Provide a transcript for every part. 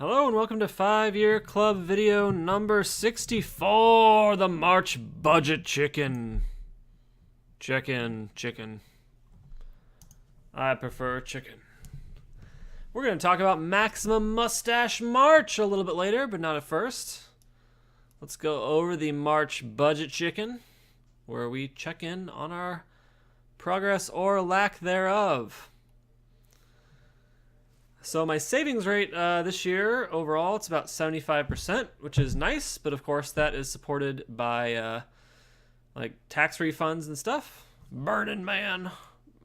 Hello and welcome to 5-Year Club video number 64, the March Budget Chicken. Chicken. I prefer chicken. We're going to talk about Maximum Mustache March a little bit later, but not at first. Let's go over the March Budget Chicken, where we check in on our progress or lack thereof. So my savings rate this year, overall, it's about 75%, which is nice. But of course, that is supported by like tax refunds and stuff. Burning Man.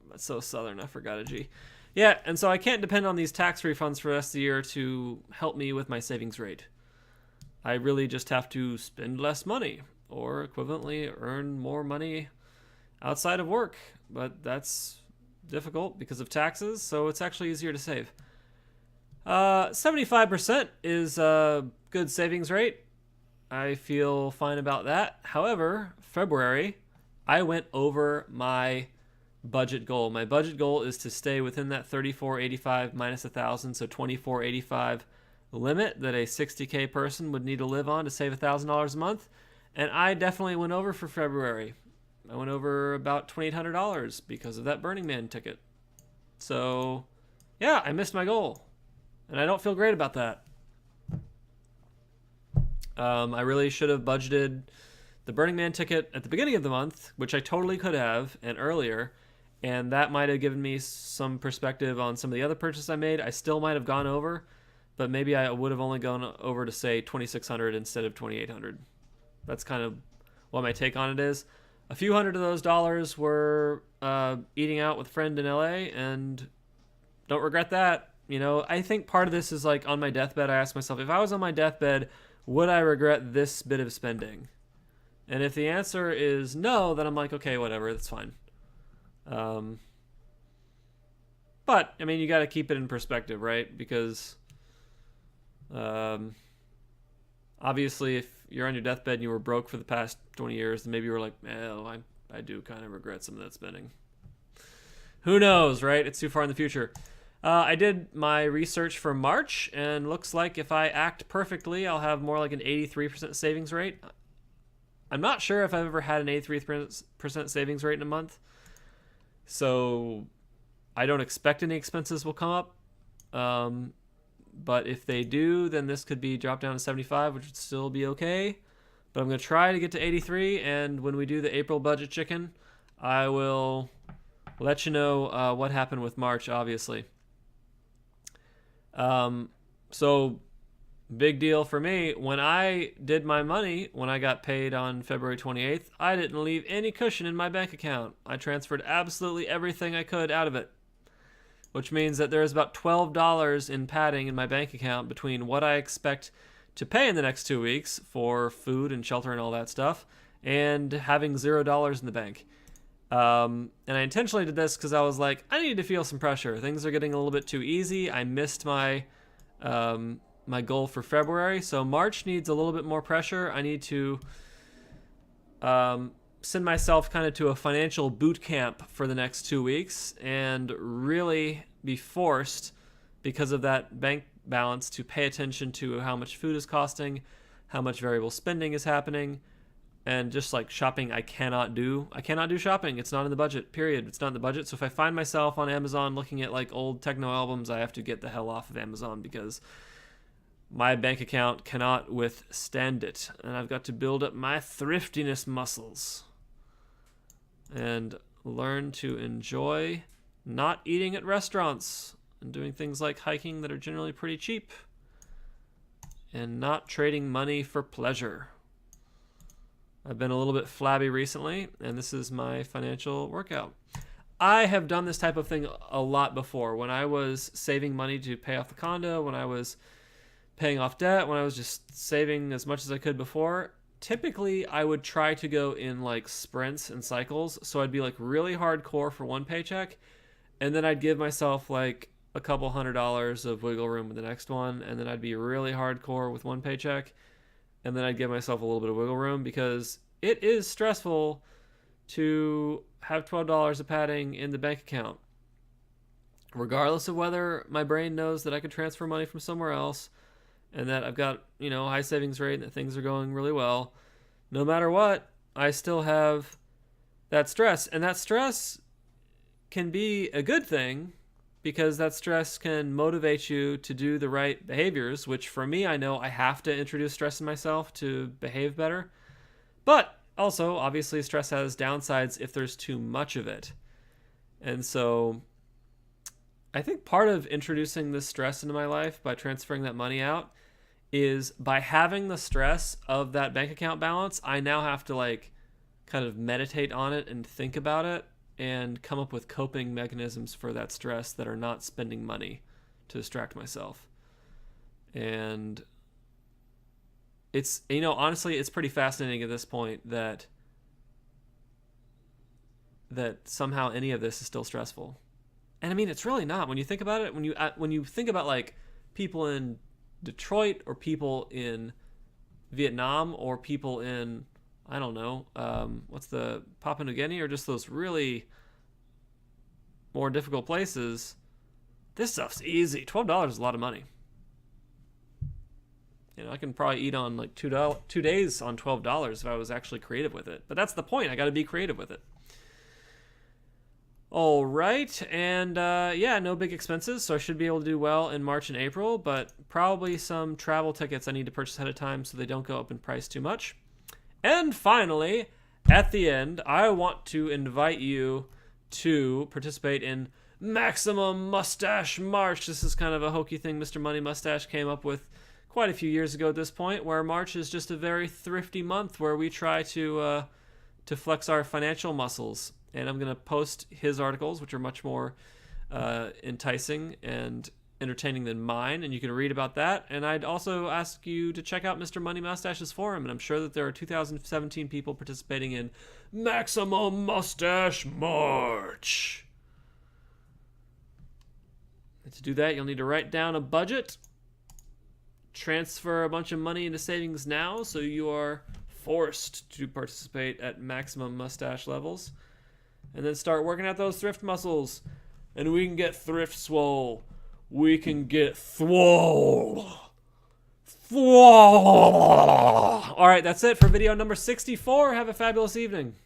That's so southern, I forgot a G. Yeah, and so I can't depend on these tax refunds for the rest of the year to help me with my savings rate. I really just have to spend less money, or equivalently earn more money outside of work. But that's difficult because of taxes, so it's actually easier to save. 75% is a good savings rate. I feel fine about that. However, February, I went over my budget goal. My budget goal is to stay within that 3485 minus 1,000, so 2485 limit that a 60K person would need to live on to save $1,000 a month. And I definitely went over for February. I went over about $2,800 because of that Burning Man ticket. So, yeah, I missed my goal. And I don't feel great about that. I really should have budgeted the Burning Man ticket at the beginning of the month, which I totally could have, and earlier. And that might have given me some perspective on some of the other purchases I made. I still might have gone over, but maybe I would have only gone over to, say, $2,600 instead of $2,800. That's kind of what my take on it is. A few hundred of those dollars were eating out with a friend in LA, and don't regret that. You know, I think part of this is like on my deathbed, I asked myself, if I was on my deathbed, would I regret this bit of spending? And if the answer is no, then I'm like, okay, whatever, that's fine. But, I mean, you got to keep it in perspective, right? Because obviously, if you're on your deathbed and you were broke for the past 20 years, then maybe you were like, well, I do kind of regret some of that spending. Who knows, right? It's too far in the future. I did my research for March, and looks like if I act perfectly, I'll have more like an 83% savings rate. I'm not sure if I've ever had an 83% savings rate in a month, so I don't expect any expenses will come up. But if they do, then this could be dropped down to 75, which would still be okay. But I'm going to try to get to 83, and when we do the April budget chicken, I will let you know what happened with March, obviously. So big deal for me. When I did my money, when I got paid on February 28th, I didn't leave any cushion in my bank account. I transferred absolutely everything I could out of it, which means that there is about $12 in padding in my bank account between what I expect to pay in the next 2 weeks for food and shelter and all that stuff, and having $0 in the bank. And I intentionally did this because I was like, I need to feel some pressure. Things are getting a little bit too easy. I missed my my goal for February, so March needs a little bit more pressure. I need to send myself kind of to a financial boot camp for the next 2 weeks and really be forced, because of that bank balance, to pay attention to how much food is costing, how much variable spending is happening. And just like shopping, I cannot do shopping. It's not in the budget, period. It's not in the budget. So if I find myself on Amazon looking at like old techno albums, I have to get the hell off of Amazon because my bank account cannot withstand it. And I've got to build up my thriftiness muscles and learn to enjoy not eating at restaurants and doing things like hiking that are generally pretty cheap and not trading money for pleasure. I've been a little bit flabby recently, and this is my financial workout. I have done this type of thing a lot before. When I was saving money to pay off the condo, when I was paying off debt, when I was just saving as much as I could before, typically I would try to go in like sprints and cycles. So I'd be like really hardcore for one paycheck, and then I'd give myself like a couple $100 of wiggle room with the next one, and then I'd be really hardcore with one paycheck, and then I'd give myself a little bit of wiggle room, because it is stressful to have $12 of padding in the bank account. Regardless of whether my brain knows that I could transfer money from somewhere else, and that I've got, high savings rate and that things are going really well, no matter what, I still have that stress. And that stress can be a good thing because that stress can motivate you to do the right behaviors, which for me, I know I have to introduce stress in myself to behave better. But also, obviously, stress has downsides if there's too much of it. And so I think part of introducing this stress into my life by transferring that money out is by having the stress of that bank account balance, I now have to kind of meditate on it and think about it and come up with coping mechanisms for that stress that are not spending money to distract myself. And it's, honestly, it's pretty fascinating at this point that somehow any of this is still stressful. And I mean, it's really not. When you think about it, when you think about people in Detroit or people in Vietnam or people in, I don't know, what's the Papua New Guinea, or just those really more difficult places, this stuff's easy. $12 is a lot of money. I can probably eat on 2 days on $12 if I was actually creative with it. But that's the point. I got to be creative with it. All right, and no big expenses, so I should be able to do well in March and April, but probably some travel tickets I need to purchase ahead of time so they don't go up in price too much. And finally, at the end, I want to invite you to participate in Maximum Mustache March. This is kind of a hokey thing Mr. Money Mustache came up with quite a few years ago at this point, where March is just a very thrifty month where we try to flex our financial muscles. And I'm going to post his articles, which are much more enticing and entertaining than mine, and you can read about that. And I'd also ask you to check out Mr. Money Mustache's forum, and I'm sure that there are 2017 people participating in Maximum Mustache March. And to do that, you'll need to write down a budget, transfer a bunch of money into savings now, so you are forced to participate at maximum mustache levels. And then start working out those thrift muscles. And we can get thrift swole. We can get THWOLL. THWOLL. All right, that's it for video number 64. Have a fabulous evening.